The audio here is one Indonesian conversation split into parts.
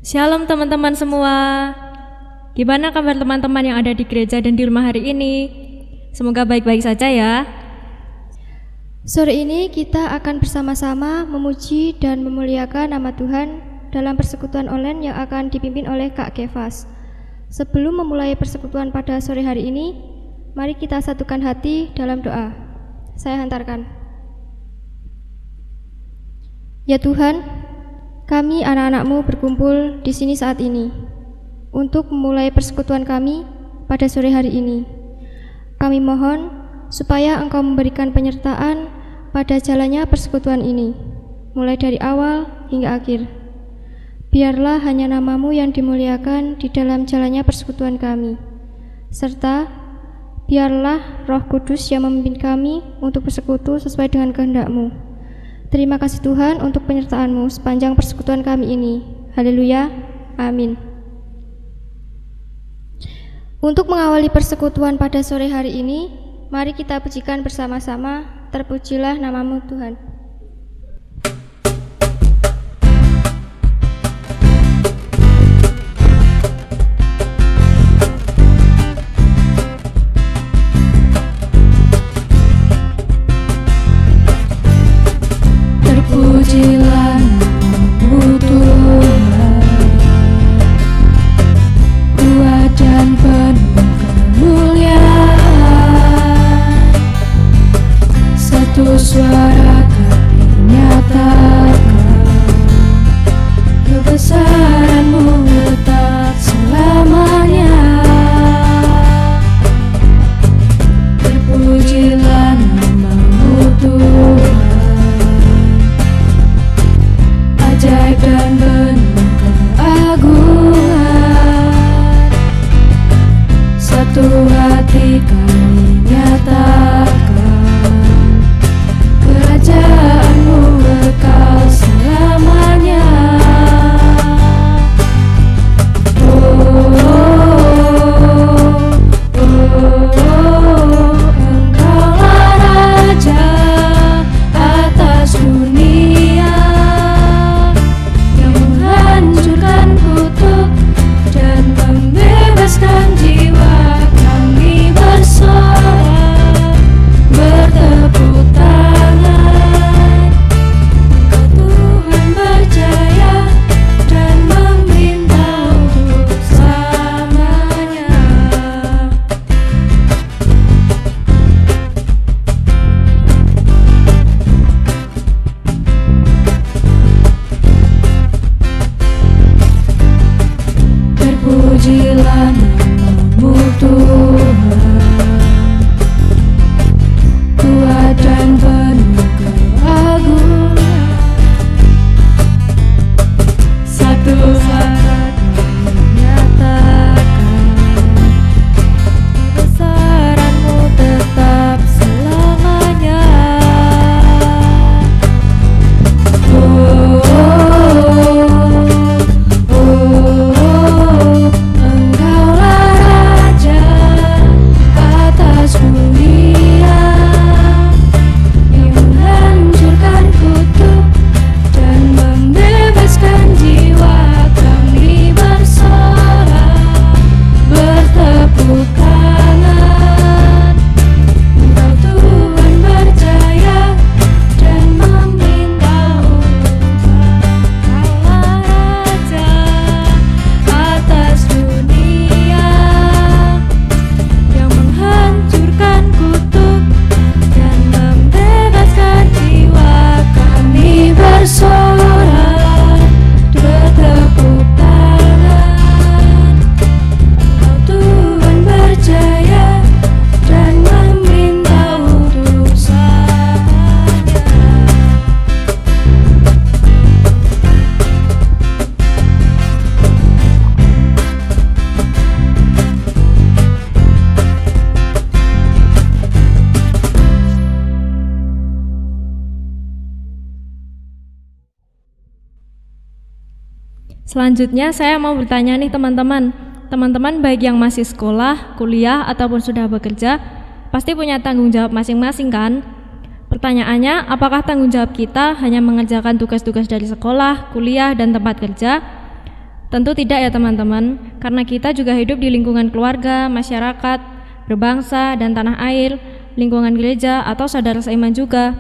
Shalom teman-teman semua. Gimana kabar teman-teman yang ada di gereja dan di rumah hari ini? Semoga baik-baik saja ya. Sore ini kita akan bersama-sama memuji dan memuliakan nama Tuhan dalam persekutuan online yang akan dipimpin oleh Kak Kefas. Sebelum memulai persekutuan pada sore hari ini, mari kita satukan hati dalam doa. Saya hantarkan. Ya Tuhan, kami anak-anak-Mu berkumpul di sini saat ini untuk memulai persekutuan kami pada sore hari ini. Kami mohon supaya Engkau memberikan penyertaan pada jalannya persekutuan ini, mulai dari awal hingga akhir. Biarlah hanya nama-Mu yang dimuliakan di dalam jalannya persekutuan kami, serta biarlah Roh Kudus yang memimpin kami untuk bersekutu sesuai dengan kehendak-Mu. Terima kasih Tuhan untuk penyertaan-Mu sepanjang persekutuan kami ini. Haleluya, amin. Untuk mengawali persekutuan pada sore hari ini, mari kita pujikan bersama-sama, terpujilah nama-Mu Tuhan. Terpujilah nama-Mu Tuhan, kuat dan penuh kemuliaan. Satu suara kami nyatakan, kebesaran-Mu tetap selamanya. Terpujilah nama-Mu Tuhan, ajaib dan penuh keagungan. Satu hati kami nyatakan, kerajaan-Mu kekal selamanya. Engkaulah Raja atas dunia, yang menghancurkan kutuk dan membebaskan jiwa. Kami bersorak, bertepuk tangan. Tuhan berjaya dan meminta untuk selamanya. Terpujilah nama-Mu Tuhan, kuat dan penuh keagungan. Satu saat menyatakan, kebesaran-Mu tetap selamanya. Engkaulah Raja atas dunia, yang menghancurkan kutuk dan membebaskan jiwa. Kami bersorak, bertepuk tangan. Engkau Tuhan berjaya dan meminta untuk Engkaulah Raja atas dunia, yang menghancurkan kutuk dan membebaskan jiwa. Kami bersorak, bertepuk tangan. Engkau Tuhan berjaya dan meminta untuk selamanya. Selanjutnya saya mau bertanya nih teman-teman. Teman-teman baik yang masih sekolah, kuliah, ataupun sudah bekerja, pasti punya tanggung jawab masing-masing kan? Pertanyaannya, apakah tanggung jawab kita hanya mengerjakan tugas-tugas dari sekolah, kuliah, dan tempat kerja? Tentu tidak ya teman-teman, karena kita juga hidup di lingkungan keluarga, masyarakat, berbangsa, dan tanah air, lingkungan gereja, atau saudara seiman juga.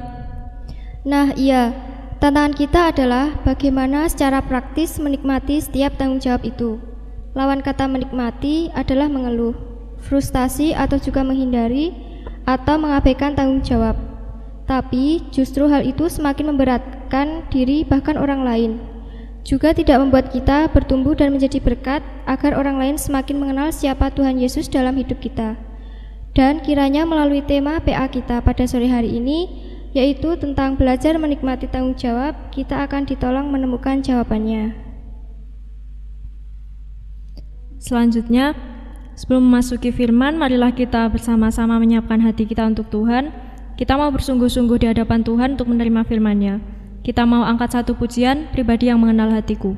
Nah, iya. Tantangan kita adalah bagaimana secara praktis menikmati setiap tanggung jawab itu. Lawan kata menikmati adalah mengeluh, frustasi atau juga menghindari atau mengabaikan tanggung jawab. Tapi justru hal itu semakin memberatkan diri bahkan orang lain. Juga tidak membuat kita bertumbuh dan menjadi berkat agar orang lain semakin mengenal siapa Tuhan Yesus dalam hidup kita. Dan kiranya melalui tema PA kita pada sore hari ini, yaitu tentang belajar menikmati tanggung jawab, kita akan ditolong menemukan jawabannya. Selanjutnya, sebelum memasuki firman, marilah kita bersama-sama menyiapkan hati kita untuk Tuhan. Kita mau bersungguh-sungguh di hadapan Tuhan untuk menerima firman-Nya. Kita mau angkat satu pujian, pribadi yang mengenal hatiku.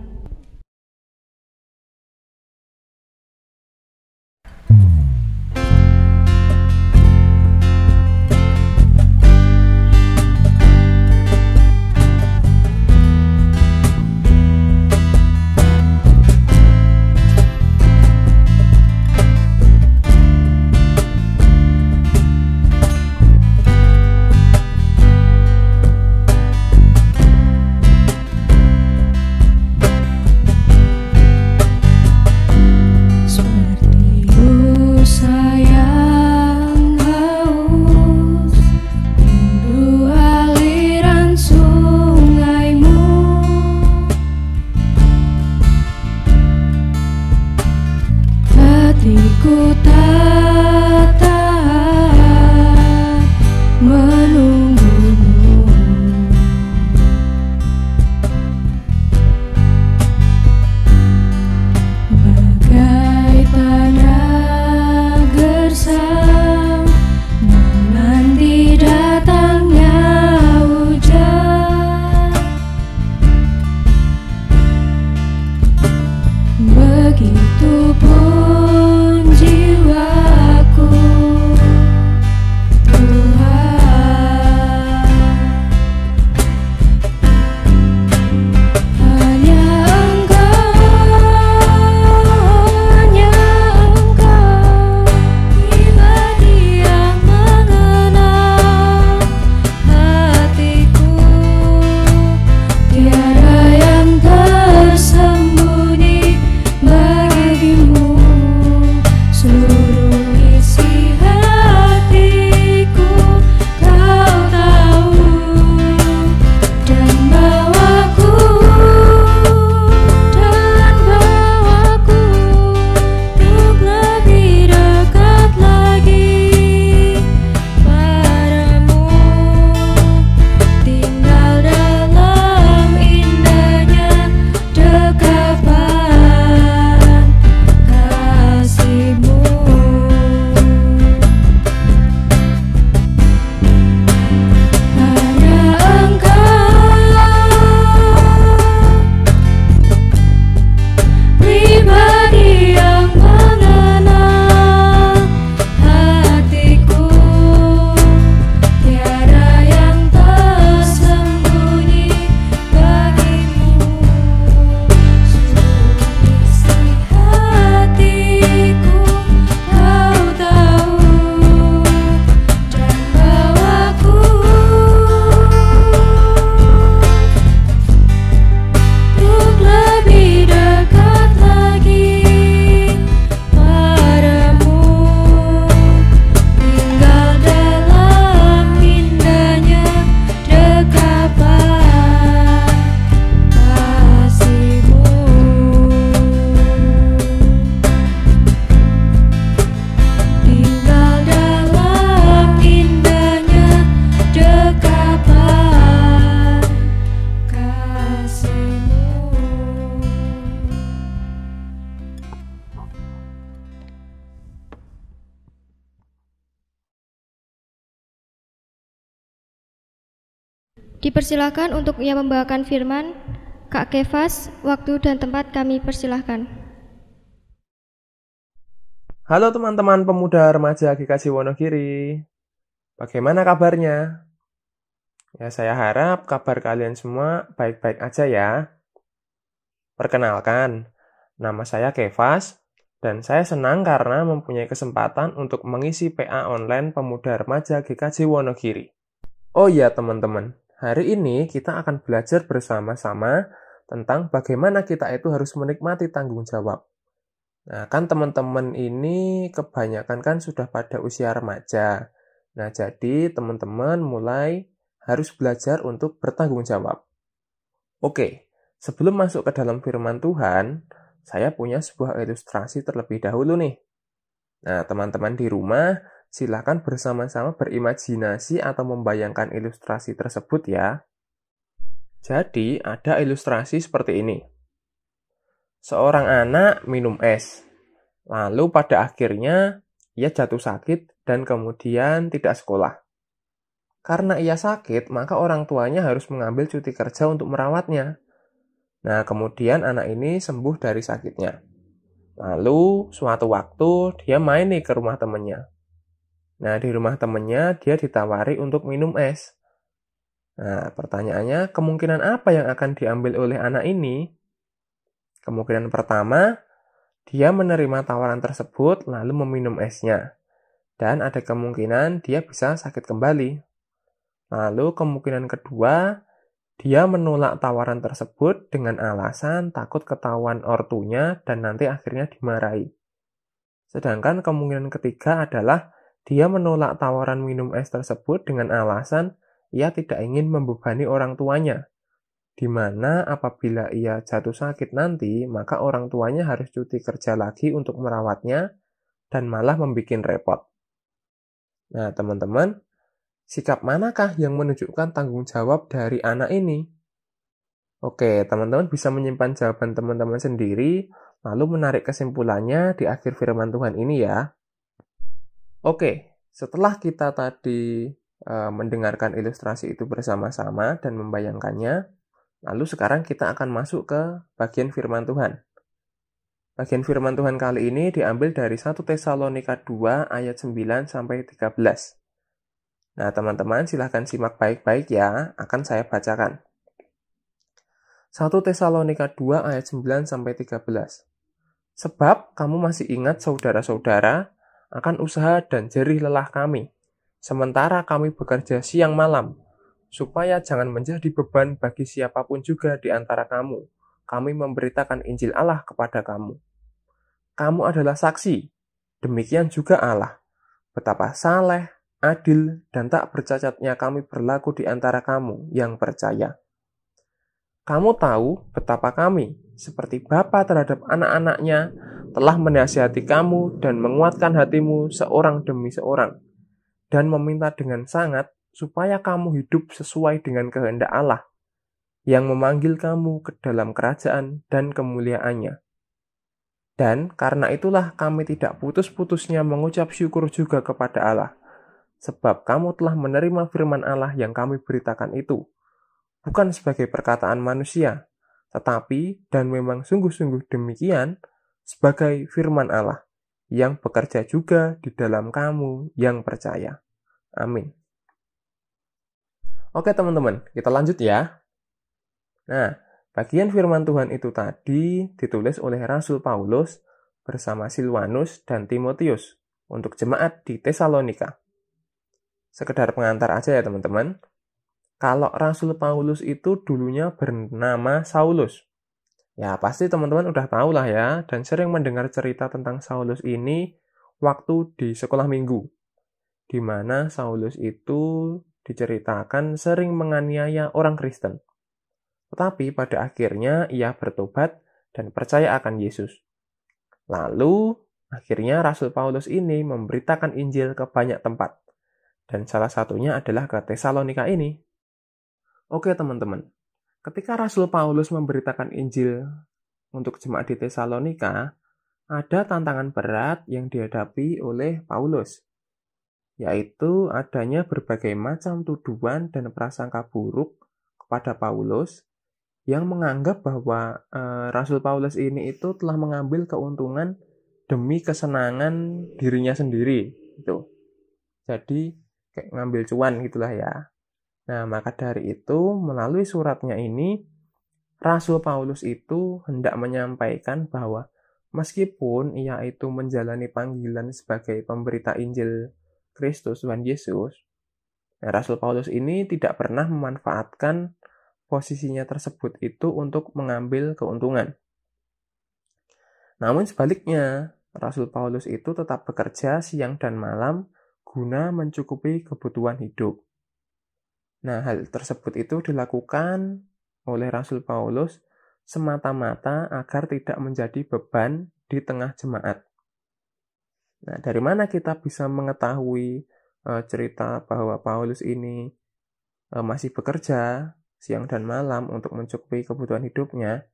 Dipersilakan untuk yang membawakan firman, Kak Kefas, waktu dan tempat kami persilahkan. Halo teman-teman pemuda remaja GKJ Wonogiri. Bagaimana kabarnya? Ya, saya harap kabar kalian semua baik-baik aja ya. Perkenalkan, Nama saya Kefas, dan saya senang karena mempunyai kesempatan untuk mengisi PA online Pemuda Remaja GKJ Wonogiri. Oh iya teman-teman, hari ini kita akan belajar bersama-sama tentang bagaimana kita itu harus menikmati tanggung jawab. Nah, kan teman-teman ini kebanyakan kan sudah pada usia remaja. Nah, jadi teman-teman mulai harus belajar untuk bertanggung jawab. Oke, sebelum masuk ke dalam firman Tuhan, saya punya sebuah ilustrasi terlebih dahulu nih. Nah, teman-teman di rumah, silakan bersama-sama berimajinasi atau membayangkan ilustrasi tersebut ya. Jadi, ada ilustrasi seperti ini. Seorang anak minum es, lalu pada akhirnya ia jatuh sakit dan kemudian tidak sekolah. Karena ia sakit, maka orang tuanya harus mengambil cuti kerja untuk merawatnya. Nah, kemudian anak ini sembuh dari sakitnya. Lalu, suatu waktu dia main nih ke rumah temannya. Nah, di rumah temannya dia ditawari untuk minum es. Nah, pertanyaannya, kemungkinan apa yang akan diambil oleh anak ini? Kemungkinan pertama, dia menerima tawaran tersebut lalu meminum esnya. Dan ada kemungkinan dia bisa sakit kembali. Lalu kemungkinan kedua, dia menolak tawaran tersebut dengan alasan takut ketahuan ortunya dan nanti akhirnya dimarahi. Sedangkan kemungkinan ketiga adalah dia menolak tawaran minum es tersebut dengan alasan ia tidak ingin membebani orang tuanya. Di mana apabila ia jatuh sakit nanti, maka orang tuanya harus cuti kerja lagi untuk merawatnya dan malah membuat repot. Nah, teman-teman, sikap manakah yang menunjukkan tanggung jawab dari anak ini? Oke, teman-teman bisa menyimpan jawaban teman-teman sendiri, lalu menarik kesimpulannya di akhir firman Tuhan ini ya. Oke, setelah kita tadi mendengarkan ilustrasi itu bersama-sama dan membayangkannya, lalu sekarang kita akan masuk ke bagian firman Tuhan. Bagian firman Tuhan kali ini diambil dari 1 Tesalonika 2 ayat 9-13. Nah, teman-teman silahkan simak baik-baik ya, akan saya bacakan. 1 Tesalonika 2 ayat 9-13. Sebab kamu masih ingat saudara-saudara akan usaha dan jerih lelah kami, sementara kami bekerja siang malam, supaya jangan menjadi beban bagi siapapun juga di antara kamu. Kami memberitakan Injil Allah kepada kamu. Kamu adalah saksi, demikian juga Allah. Betapa saleh, adil, dan tak bercacatnya kami berlaku di antara kamu yang percaya. Kamu tahu betapa kami, seperti Bapa terhadap anak-anaknya, telah menasihati kamu dan menguatkan hatimu seorang demi seorang, dan meminta dengan sangat supaya kamu hidup sesuai dengan kehendak Allah, yang memanggil kamu ke dalam kerajaan dan kemuliaannya. Dan karena itulah kami tidak putus-putusnya mengucap syukur juga kepada Allah, sebab kamu telah menerima firman Allah yang kami beritakan itu, bukan sebagai perkataan manusia, tetapi dan memang sungguh-sungguh demikian, sebagai firman Allah, yang bekerja juga di dalam kamu yang percaya. Amin. Oke teman-teman, kita lanjut ya. Nah, bagian firman Tuhan itu tadi ditulis oleh Rasul Paulus bersama Silwanus dan Timotius untuk jemaat di Tesalonika. Sekedar pengantar aja ya teman-teman. Kalau Rasul Paulus itu dulunya bernama Saulus. Ya, pasti teman-teman udah tahu lah ya, dan sering mendengar cerita tentang Saulus ini waktu di sekolah minggu, di mana Saulus itu diceritakan sering menganiaya orang Kristen. Tetapi pada akhirnya ia bertobat dan percaya akan Yesus. Lalu, akhirnya Rasul Paulus ini memberitakan Injil ke banyak tempat. Dan salah satunya adalah ke Tesalonika ini. Oke teman-teman, ketika Rasul Paulus memberitakan Injil untuk jemaat di Tesalonika, ada tantangan berat yang dihadapi oleh Paulus, yaitu adanya berbagai macam tuduhan dan prasangka buruk kepada Paulus yang menganggap bahwa Rasul Paulus ini itu telah mengambil keuntungan demi kesenangan dirinya sendiri gitu. Jadi kayak ngambil cuan gitulah ya. Nah, maka dari itu melalui suratnya ini Rasul Paulus itu hendak menyampaikan bahwa meskipun ia itu menjalani panggilan sebagai pemberita Injil Kristus Tuhan Yesus, Rasul Paulus ini tidak pernah memanfaatkan posisinya tersebut itu untuk mengambil keuntungan. Namun sebaliknya, Rasul Paulus itu tetap bekerja siang dan malam guna mencukupi kebutuhan hidup. Nah, hal tersebut itu dilakukan oleh Rasul Paulus semata-mata agar tidak menjadi beban di tengah jemaat. Nah, dari mana kita bisa mengetahui cerita bahwa Paulus ini masih bekerja siang dan malam untuk mencukupi kebutuhan hidupnya?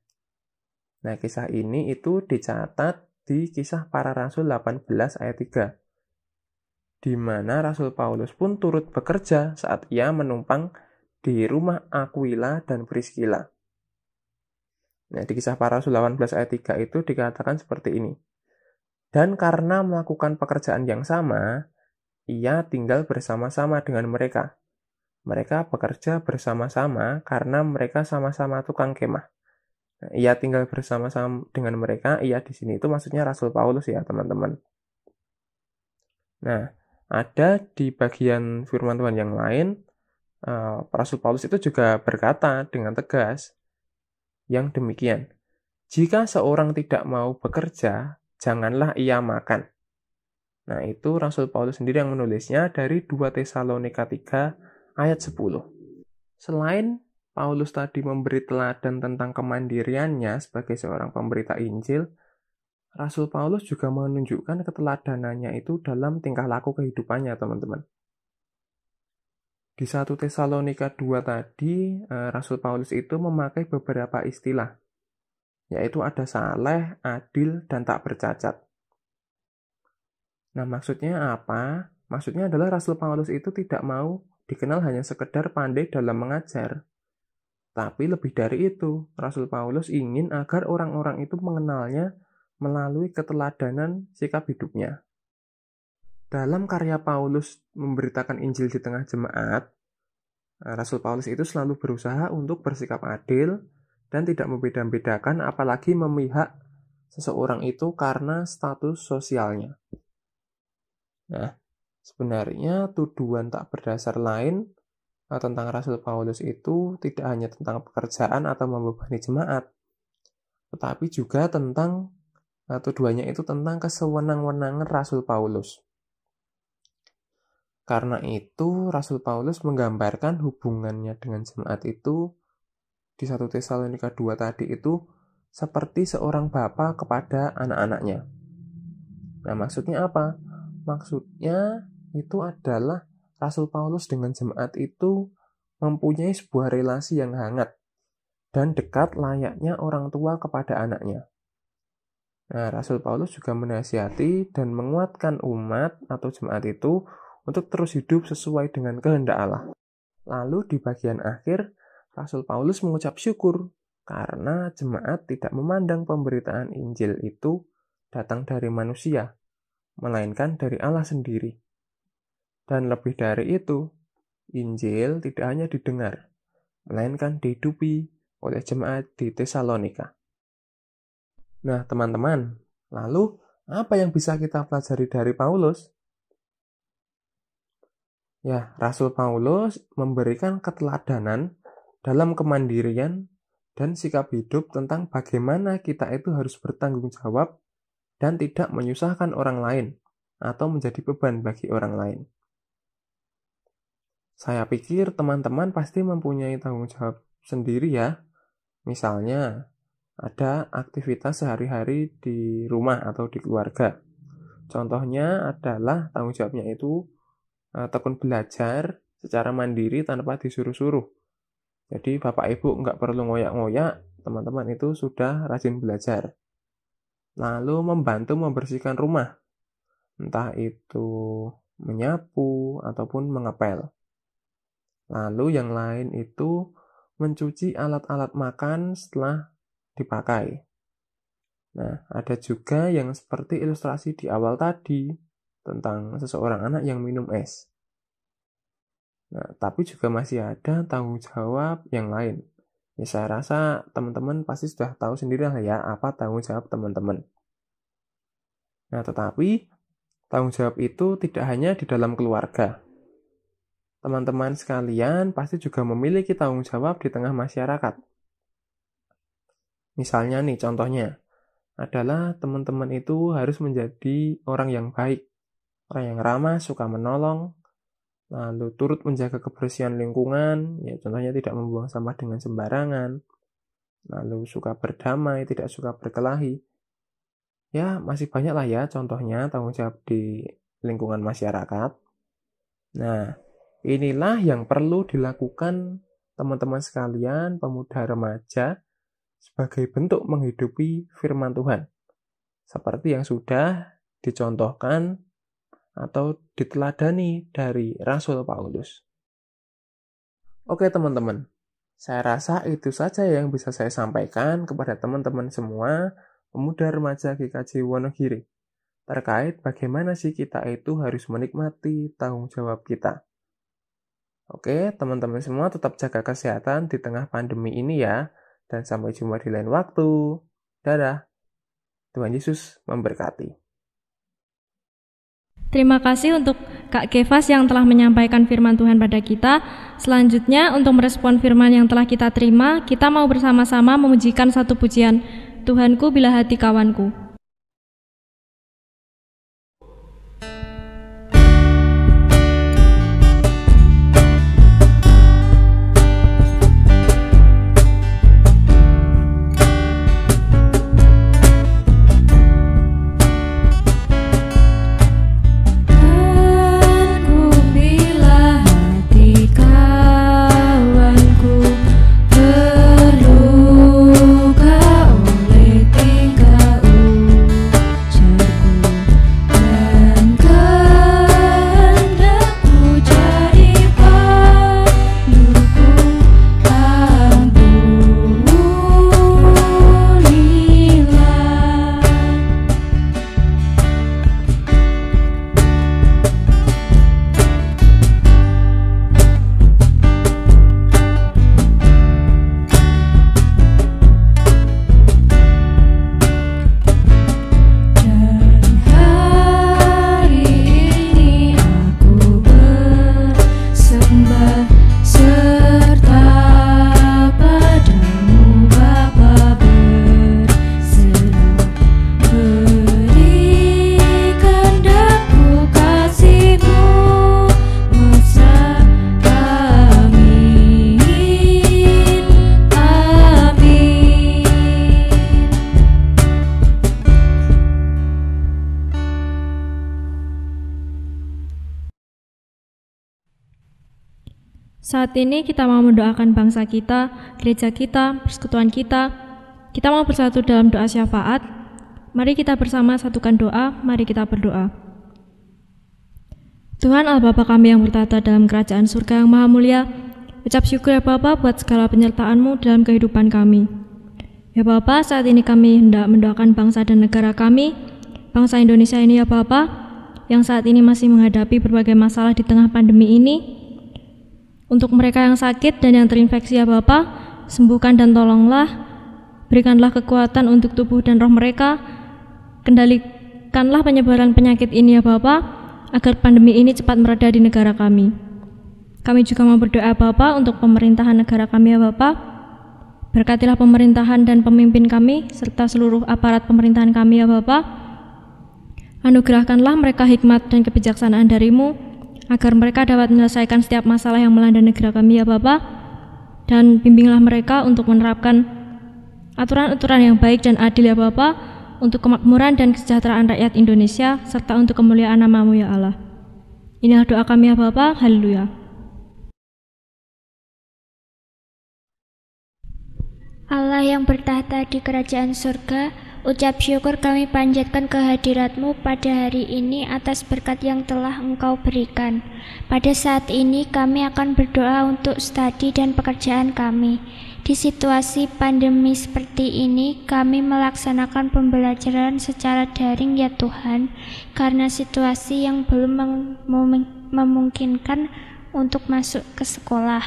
Nah, kisah ini itu dicatat di Kisah Para Rasul 18 ayat 3. Di mana Rasul Paulus pun turut bekerja saat ia menumpang di rumah Aquila dan Priscilla. Nah, di Kisah Para Rasul 18 ayat 3 itu dikatakan seperti ini. Dan karena melakukan pekerjaan yang sama, ia tinggal bersama-sama dengan mereka. Mereka bekerja bersama-sama karena mereka sama-sama tukang kemah. Nah, ia tinggal bersama-sama dengan mereka, ia di sini itu maksudnya Rasul Paulus ya, teman-teman. Nah, ada di bagian firman Tuhan yang lain, Rasul Paulus itu juga berkata dengan tegas yang demikian. Jika seorang tidak mau bekerja, janganlah ia makan. Nah, itu Rasul Paulus sendiri yang menulisnya dari 2 Tesalonika 3 ayat 10. Selain Paulus tadi memberi teladan tentang kemandiriannya sebagai seorang pemberita Injil, Rasul Paulus juga menunjukkan keteladanannya itu dalam tingkah laku kehidupannya, teman-teman. Di 1 Tesalonika 2 tadi, Rasul Paulus itu memakai beberapa istilah, yaitu ada saleh, adil, dan tak bercacat. Nah, maksudnya apa? Maksudnya adalah Rasul Paulus itu tidak mau dikenal hanya sekedar pandai dalam mengajar. Tapi lebih dari itu, Rasul Paulus ingin agar orang-orang itu mengenalnya melalui keteladanan sikap hidupnya. Dalam karya Paulus memberitakan Injil di tengah jemaat, Rasul Paulus itu selalu berusaha untuk bersikap adil dan tidak membeda-bedakan, apalagi memihak seseorang itu karena status sosialnya. Nah, sebenarnya tuduhan tak berdasar lain tentang Rasul Paulus itu tidak hanya tentang pekerjaan atau membebani jemaat, tetapi juga tentang tuduhannya itu tentang kesewenang-wenangan Rasul Paulus. Karena itu, Rasul Paulus menggambarkan hubungannya dengan jemaat itu di 1 Tesalonika 2 tadi itu seperti seorang bapa kepada anak-anaknya. Nah, maksudnya apa? Maksudnya itu adalah Rasul Paulus dengan jemaat itu mempunyai sebuah relasi yang hangat dan dekat layaknya orang tua kepada anaknya. Nah, Rasul Paulus juga menasihati dan menguatkan umat atau jemaat itu untuk terus hidup sesuai dengan kehendak Allah. Lalu di bagian akhir, Rasul Paulus mengucap syukur karena jemaat tidak memandang pemberitaan Injil itu datang dari manusia, melainkan dari Allah sendiri. Dan lebih dari itu, Injil tidak hanya didengar, melainkan dihidupi oleh jemaat di Tesalonika. Nah, teman-teman, lalu apa yang bisa kita pelajari dari Paulus? Ya, Rasul Paulus memberikan keteladanan dalam kemandirian dan sikap hidup tentang bagaimana kita itu harus bertanggung jawab dan tidak menyusahkan orang lain atau menjadi beban bagi orang lain. Saya pikir teman-teman pasti mempunyai tanggung jawab sendiri ya. Misalnya, ada aktivitas sehari-hari di rumah atau di keluarga. Contohnya adalah tanggung jawabnya itu tekun belajar secara mandiri tanpa disuruh-suruh. Jadi Bapak Ibu nggak perlu ngoyak-ngoyak, teman-teman itu sudah rajin belajar. Lalu membantu membersihkan rumah, entah itu menyapu ataupun mengepel. Lalu yang lain itu mencuci alat-alat makan setelah dipakai. Nah, ada juga yang seperti ilustrasi di awal tadi, tentang seseorang anak yang minum es. Nah, tapi juga masih ada tanggung jawab yang lain, Ya, saya rasa teman-teman pasti sudah tahu sendiri lah ya apa tanggung jawab teman-teman. Nah, tetapi tanggung jawab itu tidak hanya di dalam keluarga. Teman-teman sekalian pasti juga memiliki tanggung jawab di tengah masyarakat. Misalnya nih, contohnya adalah teman-teman itu harus menjadi orang yang baik, orang yang ramah, suka menolong, lalu turut menjaga kebersihan lingkungan, ya contohnya tidak membuang sampah dengan sembarangan, lalu suka berdamai, tidak suka berkelahi. Ya, masih banyak lah ya contohnya tanggung jawab di lingkungan masyarakat. Nah, inilah yang perlu dilakukan teman-teman sekalian, pemuda remaja, sebagai bentuk menghidupi firman Tuhan. Seperti yang sudah dicontohkan atau diteladani dari Rasul Paulus. Oke teman-teman, saya rasa itu saja yang bisa saya sampaikan kepada teman-teman semua pemuda remaja GKJ Wonogiri terkait bagaimana sih kita itu harus menikmati tanggung jawab kita. Oke, teman-teman semua tetap jaga kesehatan di tengah pandemi ini ya, dan sampai jumpa di lain waktu. Dadah. Tuhan Yesus memberkati. Terima kasih untuk Kak Kefas yang telah menyampaikan firman Tuhan pada kita. Selanjutnya, untuk merespon firman yang telah kita terima, kita mau bersama-sama memujikan satu pujian, Tuhanku bila hati kawanku. Saat ini kita mau mendoakan bangsa kita, gereja kita, persekutuan kita. Kita mau bersatu dalam doa syafaat. Mari kita bersama satukan doa, mari kita berdoa. Tuhan Allah Bapa kami yang bertata dalam kerajaan surga yang maha mulia, ucap syukur ya Bapa buat segala penyertaan-Mu dalam kehidupan kami. Ya Bapa, saat ini kami hendak mendoakan bangsa dan negara kami, bangsa Indonesia ini ya Bapa, yang saat ini masih menghadapi berbagai masalah di tengah pandemi ini. Untuk mereka yang sakit dan yang terinfeksi ya Bapa, sembuhkan dan tolonglah, berikanlah kekuatan untuk tubuh dan roh mereka, kendalikanlah penyebaran penyakit ini ya Bapa, agar pandemi ini cepat mereda di negara kami. Kami juga mau berdoa Bapa untuk pemerintahan negara kami ya Bapa, berkatilah pemerintahan dan pemimpin kami, serta seluruh aparat pemerintahan kami ya Bapa, anugerahkanlah mereka hikmat dan kebijaksanaan dari-Mu, agar mereka dapat menyelesaikan setiap masalah yang melanda negara kami ya Bapa, dan bimbinglah mereka untuk menerapkan aturan-aturan yang baik dan adil ya Bapa, untuk kemakmuran dan kesejahteraan rakyat Indonesia, serta untuk kemuliaan nama-Mu ya Allah. Inilah doa kami ya Bapa, haleluya. Allah yang bertahta di kerajaan surga, ucap syukur kami panjatkan kehadirat-Mu pada hari ini atas berkat yang telah Engkau berikan. Pada saat ini kami akan berdoa untuk studi dan pekerjaan kami. Di situasi pandemi seperti ini, kami melaksanakan pembelajaran secara daring ya Tuhan, karena situasi yang belum memungkinkan untuk masuk ke sekolah.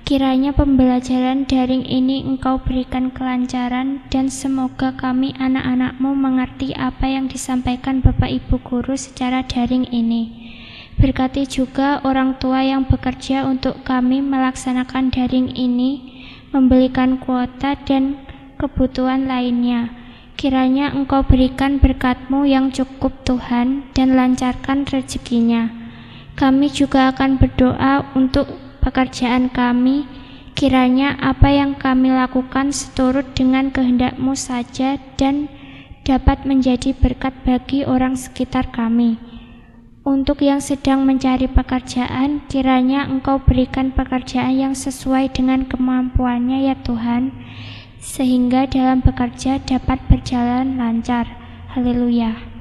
Kiranya pembelajaran daring ini Engkau berikan kelancaran, dan semoga kami anak-anak-Mu mengerti apa yang disampaikan Bapak Ibu Guru secara daring ini. Berkati juga orang tua yang bekerja untuk kami melaksanakan daring ini, membelikan kuota dan kebutuhan lainnya. Kiranya Engkau berikan berkat-Mu yang cukup Tuhan, dan lancarkan rezekinya. Kami juga akan berdoa untuk pekerjaan kami. Kiranya apa yang kami lakukan seturut dengan kehendak-Mu saja dan dapat menjadi berkat bagi orang sekitar kami. Untuk yang sedang mencari pekerjaan, kiranya Engkau berikan pekerjaan yang sesuai dengan kemampuannya ya Tuhan, sehingga dalam bekerja dapat berjalan lancar. Haleluya.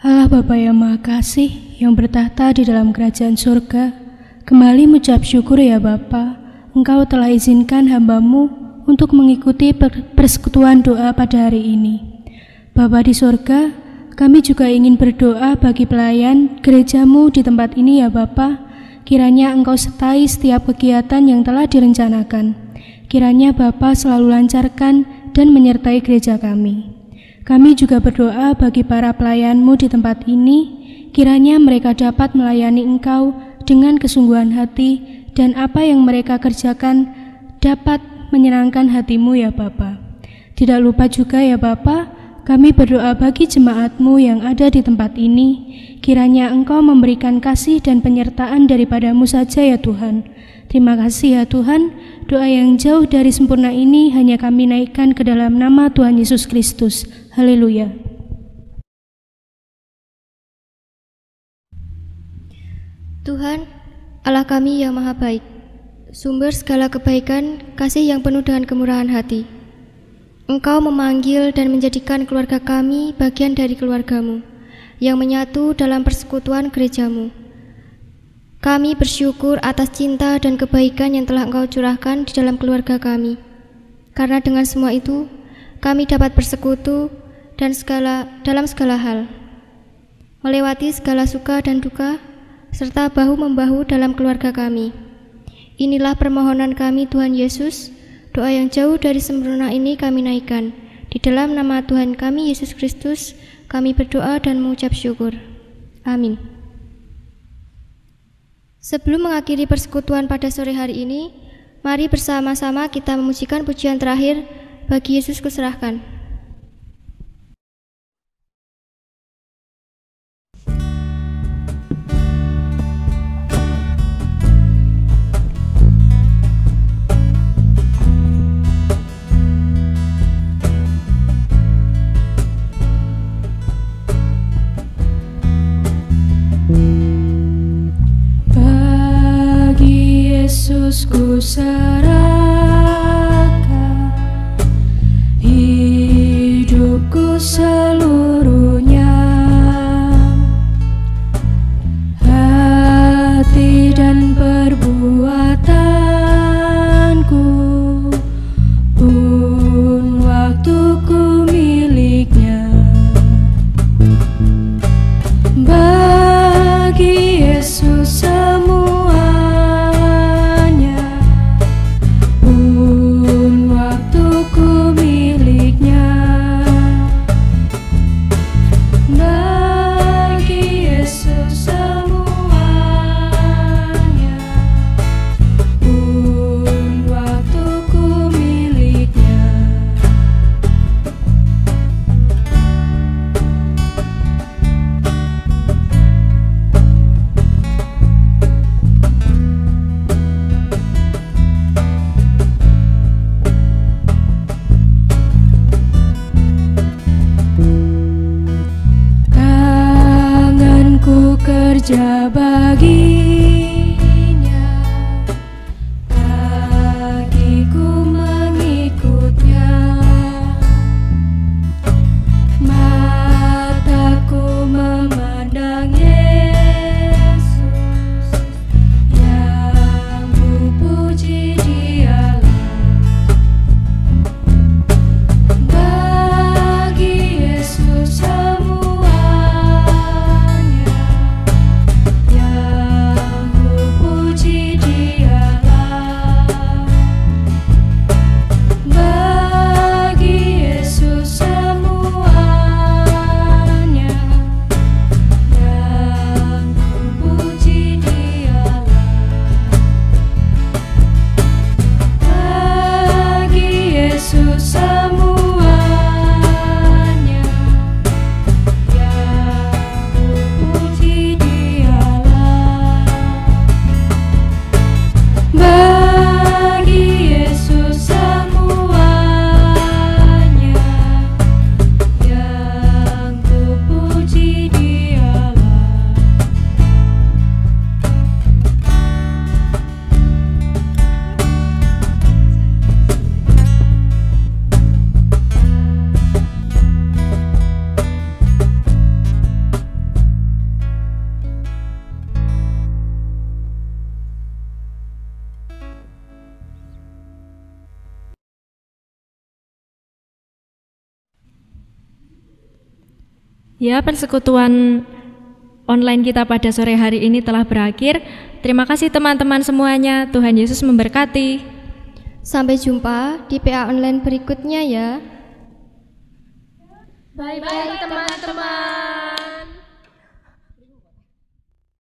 Allah Bapa yang Maha Kasih, yang bertahta di dalam kerajaan surga, kembali mengucap syukur ya Bapa, Engkau telah izinkan hamba-Mu untuk mengikuti persekutuan doa pada hari ini. Bapa di surga, kami juga ingin berdoa bagi pelayan gereja-Mu di tempat ini ya Bapa. Kiranya Engkau sertai setiap kegiatan yang telah direncanakan. Kiranya Bapa selalu lancarkan dan menyertai gereja kami. Kami juga berdoa bagi para pelayan-Mu di tempat ini, kiranya mereka dapat melayani Engkau dengan kesungguhan hati, dan apa yang mereka kerjakan dapat menyenangkan hati-Mu ya Bapa. Tidak lupa juga ya Bapa, kami berdoa bagi jemaat-Mu yang ada di tempat ini, kiranya Engkau memberikan kasih dan penyertaan daripada-Mu saja ya Tuhan. Terima kasih ya Tuhan, doa yang jauh dari sempurna ini hanya kami naikkan ke dalam nama Tuhan Yesus Kristus. Haleluya. Tuhan, Allah kami yang maha baik, sumber segala kebaikan, kasih yang penuh dengan kemurahan hati. Engkau memanggil dan menjadikan keluarga kami bagian dari keluarga-Mu, yang menyatu dalam persekutuan gereja-Mu. Kami bersyukur atas cinta dan kebaikan yang telah Engkau curahkan di dalam keluarga kami. Karena dengan semua itu, kami dapat bersekutu dan dalam segala hal, melewati segala suka dan duka, serta bahu-membahu dalam keluarga kami. Inilah permohonan kami Tuhan Yesus, doa yang jauh dari sempurna ini kami naikkan. Di dalam nama Tuhan kami Yesus Kristus, kami berdoa dan mengucap syukur. Amin. Sebelum mengakhiri persekutuan pada sore hari ini, mari bersama-sama kita memujikan pujian terakhir, Bagi Yesus Kuserahkan. Yesus kuserahkan hidupku seluruhnya, hati dan perbuatanku pun waktuku miliknya. Bagi Yesus semua kerja baginya, kakiku mengikutnya, mataku memandang Yesus yang kupuji Dialah. Bagi Yesus semuanya yang Ya, persekutuan online kita pada sore hari ini telah berakhir. Terima kasih teman-teman semuanya. Tuhan Yesus memberkati. Sampai jumpa di PA online berikutnya ya. Bye-bye teman-teman.